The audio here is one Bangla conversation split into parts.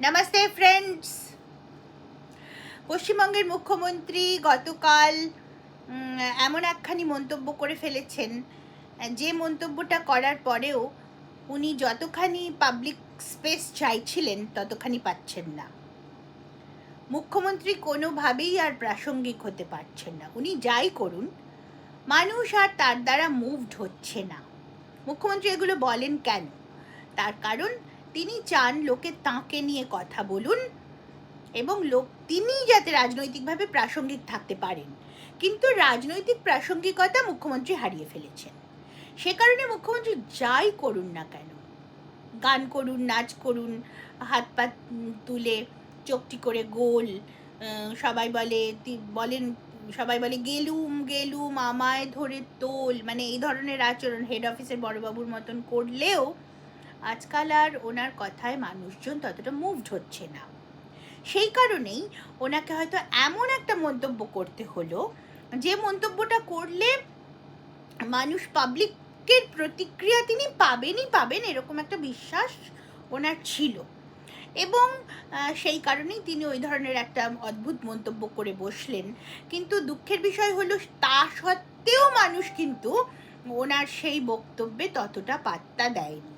নমস্তে ফ্রেন্ডস। পশ্চিমবঙ্গের মুখ্যমন্ত্রী গতকাল এমন একখানি মন্তব্য করে ফেলেছেন, যে মন্তব্যটা করার পরেও উনি যতখানি পাবলিক স্পেস চাইছিলেন ততখানি পাচ্ছেন না। মুখ্যমন্ত্রী কোনোভাবেই আর প্রাসঙ্গিক হতে পারছেন না। উনি যাই করুন, মানুষ আর তার দ্বারা মুভড হচ্ছে না। মুখ্যমন্ত্রী এগুলো বলেন কেন? তার কারণ তিনি চান লোকে তাঁকে নিয়ে কথা বলুন এবং তিনি যাতে রাজনৈতিকভাবে প্রাসঙ্গিক থাকতে পারেন। কিন্তু রাজনৈতিক প্রাসঙ্গিকতা মুখ্যমন্ত্রী হারিয়ে ফেলেছেন। সে কারণে মুখ্যমন্ত্রী যাই করুন না কেন, গান করুন, নাচ করুন, হাত পা তুলে চোখটি করে গোল, সবাই বলে গেলুম গেলুম আমায় ধরে তোল, মানে এই ধরনের আচরণ হেড অফিসের বড়বাবুর মতন করলেও আজকাল আর ওনার কথায় মানুষজন ততটা মুভড হচ্ছে না। সেই কারণেই ওনাকে হয়তো এমন একটা মন্তব্য করতে হলো, যে মন্তব্যটা করলে মানুষ, পাবলিকের প্রতিক্রিয়া তিনি পাবেন এরকম একটা বিশ্বাস ওনার ছিল। এবং সেই কারণেই তিনি ওই ধরনের একটা অদ্ভুত মন্তব্য করে বসলেন। কিন্তু দুঃখের বিষয় হলো, তা সত্ত্বেও মানুষ কিন্তু ওনার সেই বক্তব্যে ততটা পাত্তা দেয়নি।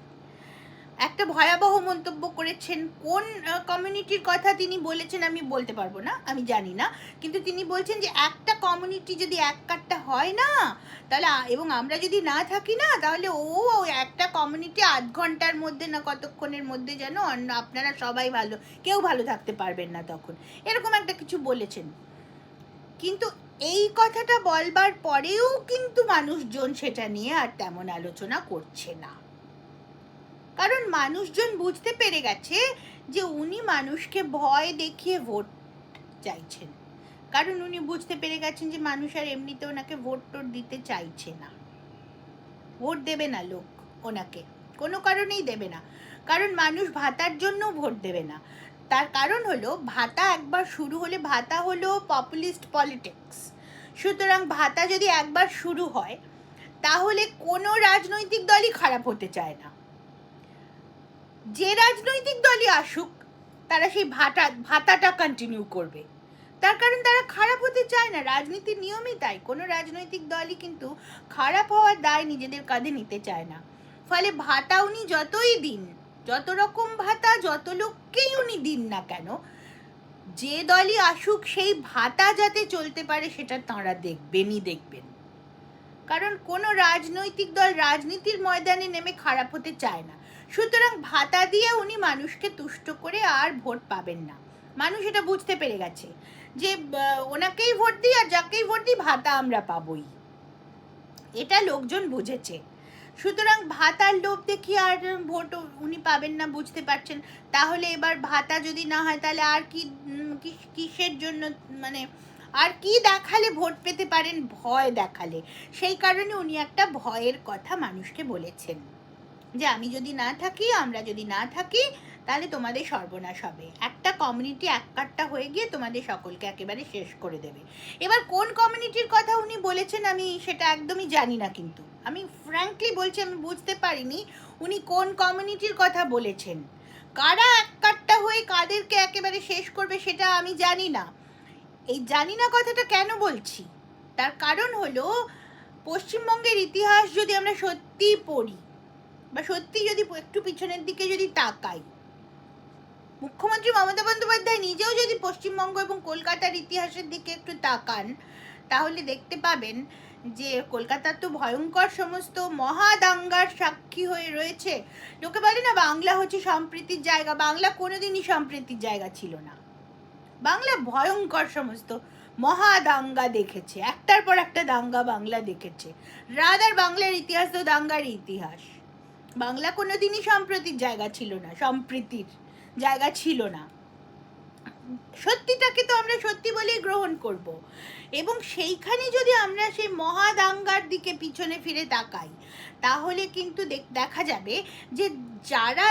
একটা ভয়াবহ মন্তব্য করেছেন। কোন কমিউনিটির কথা তিনি বলেছেন আমি বলতে পারবো না, আমি জানি না। কিন্তু তিনি বলছেন যে একটা কমিউনিটি যদি এক কাট্টা হয় না, তাহলে এবং আমরা যদি না থাকি না, তাহলে একটা কমিউনিটি 8 ঘন্টার মধ্যে না কতক্ষণের মধ্যে যেন আপনারা সবাই কেউ ভালো থাকতে পারবেন না তখন, এরকম একটা কিছু বলেছেন। কিন্তু এই কথাটা বলবার পরেও কিন্তু মানুষজন সেটা নিয়ে আর তেমন আলোচনা করছে না। কারণ মানুষজন বুঝতে পেরে গেছে যে উনি মানুষকে ভয় দেখিয়ে ভোট চাইছেন। কারণ উনি বুঝতে পেরে গেছেন যে মানুষ আর এমনিতে ওনাকে ভোট দিতে চাইছে না, ভোট দেবে না লোক ওনাকে, কোনো কারণেই দেবে না। কারণ মানুষ ভাতার জন্য ভোট দেবে না। তার কারণ হলো, ভাতা একবার শুরু হলে, ভাতা হলো পপুলিস্ট পলিটিক্স। সুতরাং ভাতা যদি একবার শুরু হয়, তাহলে কোনো রাজনৈতিক দলই খারাপ হতে চায় না। যে রাজনৈতিক দলই আসুক, তারা সেই ভাতাটা কন্টিনিউ করবে। তার কারণ তারা খারাপ হতে চায় না। রাজনীতির নিয়মই তাই। কোনো রাজনৈতিক দলই কিন্তু খারাপ হওয়ার দায় নিজেদের কাঁধে নিতে চায় না। ফলে ভাতা উনি যতই দিন, যত রকম ভাতা যত লোককেই উনি দিন না কেন, যে দলই আসুক সেই ভাতা যাতে চলতে পারে সেটা তাঁরা দেখবেন। কারণ কোনো রাজনৈতিক দল রাজনীতির ময়দানে নেমে খারাপ হতে চায় না। সুতরাং ভাতা দিয়ে উনি মানুষকে তুষ্ট করে আর ভোট পাবেন না। মানুষ এটা বুঝতে পেরে গেছে যে ওনাকেই ভোট দিই আর যাকেই ভোট দিই ভাতা আমরা পাবই, এটা লোকজন বুঝেছে। সুতরাং ভাতার লোভ দেখি আর ভোট উনি পাবেন না, বুঝতে পারছেন। তাহলে এবার ভাতা যদি না হয়, তাহলে আর কিসের জন্য, মানে আর কি দেখালে ভোট পেতে পারেন? ভয় দেখালে। সেই কারণে উনি একটা ভয়ের কথা মানুষকে বলেছেন, যে আমি যদি না থাকি, আমরা যদি না থাকি, তাহলে তোমাদের সর্বনাশ হবে। একটা কমিউনিটি এক কাট্টা হয়ে গিয়ে তোমাদের সকলকে একেবারে শেষ করে দেবে। এবার কোন কমিউনিটির কথা উনি বলেছেন আমি সেটা একদমই জানি না, কিন্তু আমি ফ্র্যাঙ্কলি বলছি, আমি বুঝতে পারিনি উনি কোন কমিউনিটির কথা বলেছেন। কারা এক কাট্টা হয়ে কাদেরকে একেবারে শেষ করবে সেটা আমি জানি না। এই জানি না কথাটা কেন বলছি, তার কারণ হলো, পশ্চিমবঙ্গের ইতিহাস যদি আমরা সত্যি পড়ি, বা সত্যি যদি একটু পিছনের দিকে যদি তাকাই, মুখ্যমন্ত্রী মমতা বন্দ্যোপাধ্যায় নিজেও যদি পশ্চিমবঙ্গ এবং কলকাতার ইতিহাসের দিকে একটু তাকান, তাহলে দেখতে পাবেন যে কলকাতার তো ভয়ঙ্কর সমস্ত মহাদাঙ্গার সাক্ষী হয়ে রয়েছে। লোকে বলে না বাংলা হচ্ছে সম্প্রীতির জায়গা, বাংলা কোনোদিনই সম্প্রীতির জায়গা ছিল না। বাংলা ভয়ঙ্কর সমস্ত মহাদাঙ্গা দেখেছে, একটার পর একটা দাঙ্গা বাংলা দেখেছে। রাদার বাংলার ইতিহাস তো দাঙ্গার ইতিহাস। বাংলা কোনোদিনই সম্প্রীতির জায়গা ছিল না, সম্প্রীতির জায়গা ছিল না। সত্যিটাকে তো আমরা সত্যি বলেই গ্রহণ করব। এবং সেইখানে যদি আমরা সেই মহাদাঙ্গার দিকে পিছনে ফিরে তাকাই, তাহলে কিন্তু দেখা যাবে যে যারা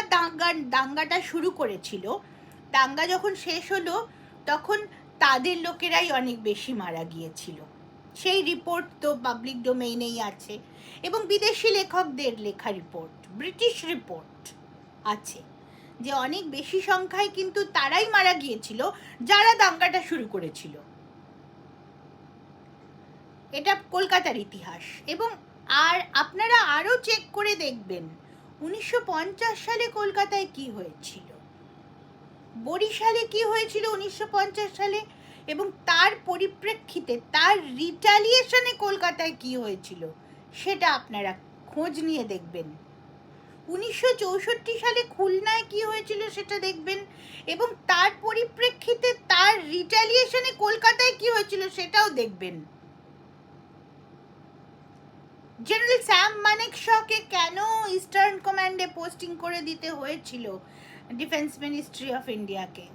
দাঙ্গাটা শুরু করেছিল, দাঙ্গা যখন শেষ হলো তখন তাদের লোকেরাই অনেক বেশি মারা গিয়েছিল। সেই রিপোর্ট তো পাবলিক ডোমেইনেই আছে, এবং বিদেশি লেখকদের লেখা রিপোর্ট, ব্রিটিশ রিপোর্ট আছে। যে অনেক বেশি সংখ্যায় কিন্তু তারাই মারা গিয়েছিল যারা দাঙ্গাটা শুরু করেছিল। এটা কলকাতার ইতিহাস। এবং আর আপনারা আরও চেক করে দেখবেন 1950 সালে কলকাতায় কি হয়েছিল, বরিশালে কি হয়েছিল 1950 সালে, এবং তার পরিপ্রেক্ষিতে তার রিটালিয়েশনে কলকাতায় কি হয়েছিল সেটা আপনারা খোঁজ নিয়ে দেখবেন। 1964 সালে খুলনায় কি হয়েছিল সেটা দেখবেন, এবং তার পরিপ্রেক্ষিতে তার রিটালিয়েশনে কলকাতায় কি হয়েছিল সেটাও দেখবেন। জেনারেল স্যাম মানেকশকে কেন ইস্টার্ন কমান্ডে পোস্টিং করে দিতে হয়েছিল ডিফেন্স মিনিস্ট্রি অফ ইন্ডিয়াকে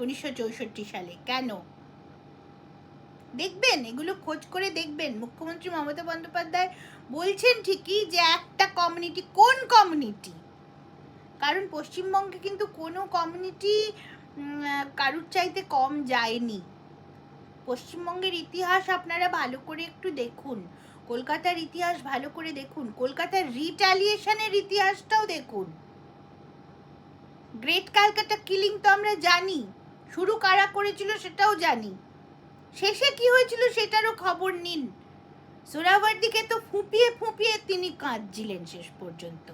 1964 সালে, কেন দেখবেন, এগুলো খোঁজ করে দেখবেন। মুখ্যমন্ত্রী মমতা বন্দ্যোপাধ্যায় বলছেন ঠিকই যে একটা কমিউনিটি, কোন কমিউনিটি, কারণ পশ্চিমবঙ্গে কিন্তু কোনো কমিউনিটি কারুর চাইতে কম যায়নি। পশ্চিমবঙ্গের ইতিহাস আপনারা ভালো করে একটু দেখুন, কলকাতার ইতিহাস ভালো করে দেখুন, কলকাতার রিটালিয়েশনের ইতিহাসটাও দেখুন। গ্রেট ক্যালকাটা কিলিং তো আমরা জানি, শুরু কারা করেছিল সেটাও জানি, শেষে কি হয়েছিল সেটারও খবর নিন। সোহরাওয়ার্দীকে তো ফুঁপিয়ে ফুঁপিয়ে তিনি কাঁদছিলেন শেষ পর্যন্ত,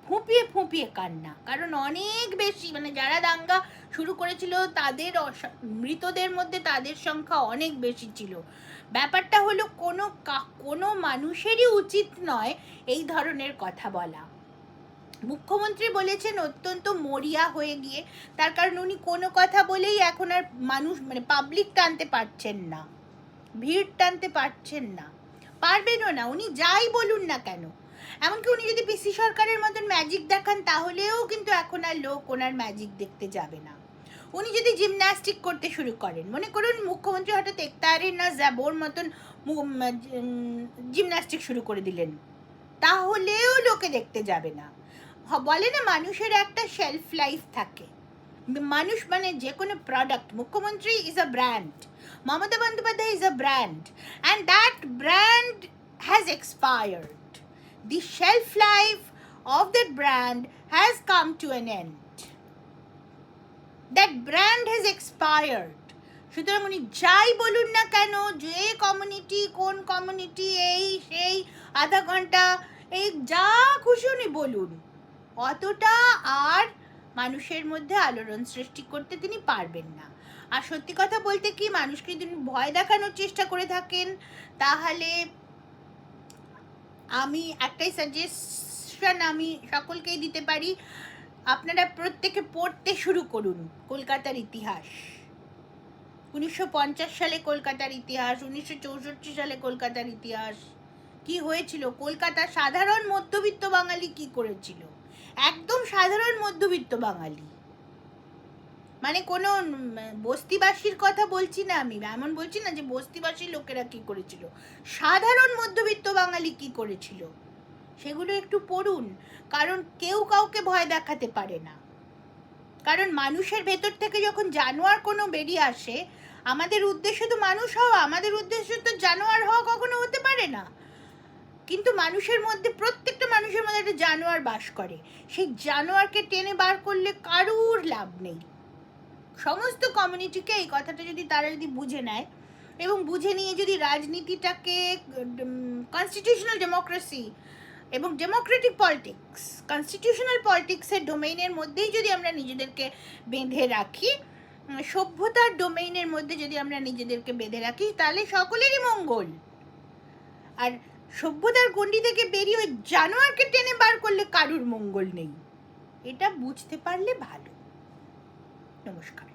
ফুঁপিয়ে ফুঁপিয়ে কান্না, কারণ অনেক বেশি, মানে যারা দাঙ্গা শুরু করেছিল তাদের মৃতদের মধ্যে তাদের সংখ্যা অনেক বেশি ছিল। ব্যাপারটা হলো কোনো মানুষেরই উচিত নয় এই ধরনের কথা বলা। মুখ্যমন্ত্রী বলেছেন অত্যন্ত মরিয়া হয়ে গিয়ে, তার কারণ উনি কোনো কথা বলেই এখন আর মানুষ মানে পাবলিক টানতে পারছেন না, ভিড় টানতে পারছেন না, পারবেনও না, উনি যাই বলুন না কেন। এমনকি উনি যদি পিসি সরকারের মতন ম্যাজিক দেখান তাহলেও কিন্তু এখন আর লোক ওনার ম্যাজিক দেখতে যাবে না। উনি যদি জিমন্যাস্টিক করতে শুরু করেন, মনে করুন মুখ্যমন্ত্রী হঠাৎ একতারে না যাবোর মতন জিমন্যাস্টিক শুরু করে দিলেন, তাহলেও লোকে দেখতে যাবে না। বলে না মানুষের একটা শেলফ লাইফ থাকে, মানুষ মানে যে কোনো প্রোডাক্ট, মুখ্যমন্ত্রী is a brand, Mamata Bandyopadhyay is a brand, and that brand has expired, the shelf life of that brand has come to an end, that brand has expired. সুতরাং উনি যাই বলুন না কেন, যে কমিউনিটি কোন কমিউনিটি এই সেই আধা ঘন্টা এই যা খুশি উনি বলুন, অতটা আর মানুষের মধ্যে আলোড়ন সৃষ্টি করতে তিনি পারবেন না। আর সত্যি কথা বলতে কি, মানুষকে যদি ভয় দেখানোর চেষ্টা করে থাকেন তাহলে আমি একটাই সাজেশন আমি সকলকেই দিতে পারি, আপনারা প্রত্যেকে পড়তে শুরু করুন কলকাতার ইতিহাস। 1950 সালে কলকাতার ইতিহাস, 1964 সালে কলকাতার ইতিহাস, কি হয়েছিল, কলকাতার সাধারণ মধ্যবিত্ত বাঙালি কি করেছিল, একদম সাধারণ মধ্যবিত্ত বাঙালি, মানে কোনো বস্তিবাসীর কথা বলছি না আমি, এমন বলছি না যে বস্তিবাসী লোকেরা কি করেছিল, সাধারণ মধ্যবিত্ত বাঙালি কি করেছিল সেগুলো একটু পড়ুন। কারণ কেউ কাউকে ভয় দেখাতে পারে না, কারণ মানুষের ভেতর থেকে যখন জানোয়ার কোনো বেরিয়ে আসে, আমাদের উদ্দেশ্য তো মানুষ হওয়া, আমাদের উদ্দেশ্য তো জানোয়ার হওয়া কখনো হতে পারে না, কিন্তু মানুষের মধ্যে, প্রত্যেকটা মানুষের মধ্যে একটা জানোয়ার বাস করে, সেই জানোয়ারকে টেনে বার করলে কারুর লাভ নেই। সমস্ত কমিউনিটিকে এই কথাটা যদি তারা যদি বুঝে নেয় এবং বুঝে নিয়ে যদি রাজনীতিটাকে কনস্টিটিউশনাল ডেমোক্রেসি এবং ডেমোক্রেটিক পলিটিক্স, কনস্টিটিউশনাল পলিটিক্সের ডোমেইনের মধ্যেই যদি আমরা নিজেদেরকে বেঁধে রাখি, সভ্যতার ডোমেইনের মধ্যে যদি আমরা নিজেদেরকে বেঁধে রাখি, তাহলে সকলেরই মঙ্গল। আর সভ্যতার গণ্ডি থেকে বেরিয়ে ওই জানোয়ারকে টেনে বার করলে কারুর মঙ্গল নেই, এটা বুঝতে পারলে ভালো। নমস্কার।